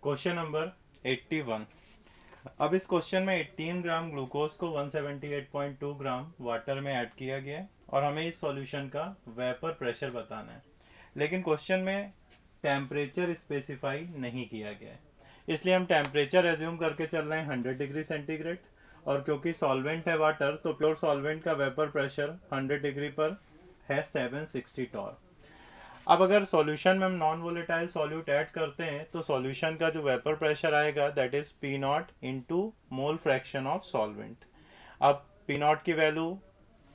Question number 81। अब इस question में 18 ग्राम ग्लूकोज को 178.2 ग्राम वाटर में ऐड किया गया है और हमें इस सॉल्यूशन का वेपर प्रेशर बताना है, लेकिन क्वेश्चन में टेम्परेचर स्पेसिफाई नहीं किया गया है, इसलिए हम टेम्परेचर एज्यूम करके चल रहे हैं 100 डिग्री सेंटीग्रेड। और क्योंकि सॉल्वेंट है वाटर, तो प्योर सॉल्वेंट का वेपर प्रेशर 100 डिग्री पर है 760 टॉर। अब अगर सॉल्यूशन में हम नॉन वोलेटाइल सॉल्यूट ऐड करते हैं तो सॉल्यूशन का जो वेपर प्रेशर आएगा that is P not into mole fraction of solvent. अब पी नॉट की वैल्यू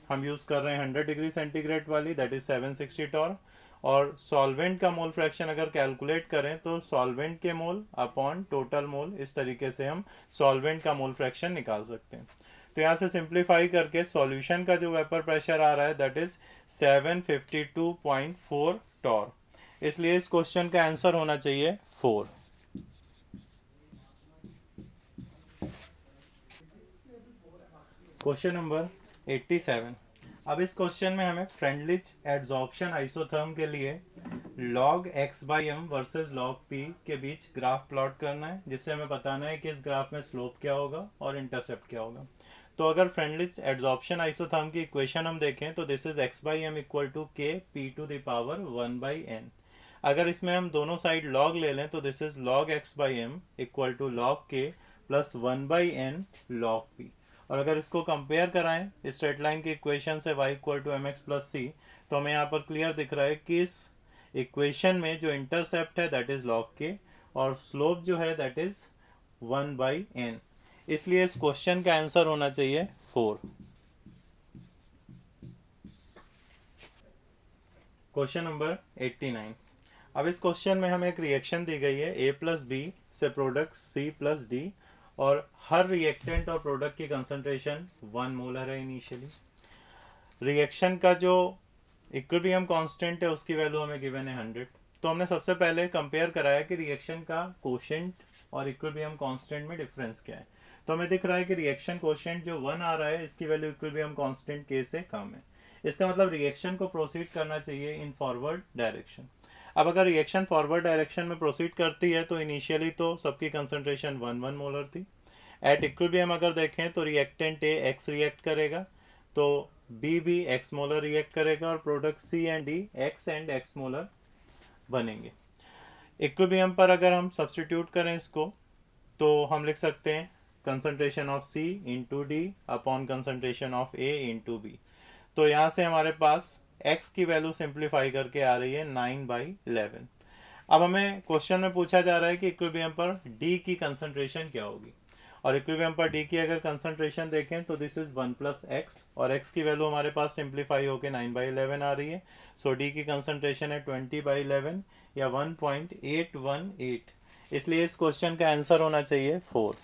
हम यूज कर रहे हैं 100 डिग्री सेंटीग्रेड वाली, दैट इज 760 टॉर। और सॉल्वेंट का मोल फ्रैक्शन अगर कैलकुलेट करें तो सॉल्वेंट के मोल अपॉन टोटल मोल, इस तरीके से हम सॉल्वेंट का मोल फ्रैक्शन निकाल सकते हैं। तो यहाँ से सिंप्लीफाई करके सॉल्यूशन का जो वेपर प्रेशर आ रहा है दैट इज 752.4 टॉर। इसलिए इस क्वेश्चन का आंसर होना चाहिए 4। Question number 87। अब इस क्वेश्चन में हमें फ्रेंडलिच एड्सॉर्प्शन आइसोथर्म के लिए log x by M versus log p के बीच ग्राफ प्लॉट करना है, जिससे हमें बताना है कि इस ग्राफ में स्लोप क्या होगा और इंटरसेप्ट क्या होगा। तो अगर फ्रेंडलिच एड्सॉर्प्शन आइसोथर्म की इक्वेशन हम देखें तो this is x by M equal to K P to the power 1 by N. अगर इसमें हम दोनों साइड log ले लें तो this is log x by M equal to log k plus 1 by N log p। और अगर इसको कंपेयर कराएं स्ट्रेट लाइन की इक्वेशन से y equal to M X plus C, तो हमें यहाँ पर क्लियर दिख रहा है कि इस इक्वेशन में जो इंटरसेप्ट है दैट इज log k और स्लोप जो है दैट इज 1 बाई एन। इसलिए इस क्वेश्चन का आंसर होना चाहिए 4। Question number 89। अब इस क्वेश्चन में हमें एक रिएक्शन दी गई है a प्लस बी से प्रोडक्ट c प्लस डी और हर रिएक्टेंट और प्रोडक्ट की कंसंट्रेशन 1 मोलर है इनिशियली। रिएक्शन का जो इक्विलिब्रियम कांस्टेंट है उसकी वैल्यू हमें गिवन है 100। तो हमने सबसे पहले कंपेयर कराया कि रिएक्शन का कोशेंट और इक्विलिब्रियम कांस्टेंट में डिफरेंस क्या है। तो हमें दिख रहा है कि रिएक्शन कोशेंट जो 1 आ रहा है इसकी वैल्यू इक्विलिब्रियम कांस्टेंट k से कम है। इसका मतलब रिएक्शन को प्रोसीड करना चाहिए इन फॉरवर्ड डायरेक्शन। अब अगर रिएक्शन फॉरवर्ड डायरेक्शन में प्रोसीड करती है तो इनिशियली तो सबकी कंसंट्रेशन 1 मोलर थी। एट इक्विलिब्रियम अगर देखें तो रिएक्टेंट ए एक्स रिएक्ट करेगा, तो बी भी एक्स मोलर रिएक्ट करेगा और product C and D x molar बनेंगे। इक्विलिब्रियम पर अगर हम सब्स्टिट्यूट करें इसको तो हम लिख सकते हैं concentration of C into D upon concentration of A into B. तो यहाँ से हमारे पास x की वैल्यू सिंप्लीफाई करके आ रही है 9/11। अब हमें क्वेश्चन में पूछा जा रहा है कि इक्विलिब्रियम पर d की कंसंट्रेशन क्या होगी, और इक्विलिब्रियम पर d की अगर कंसंट्रेशन देखें तो दिस इज 1 प्लस एक्स और x की वैल्यू हमारे पास सिंप्लीफाई होकर 9/11 आ रही है। सो d की कंसंट्रेशन है 20/11 या 1.818। इसलिए इस क्वेश्चन का आंसर होना चाहिए 4।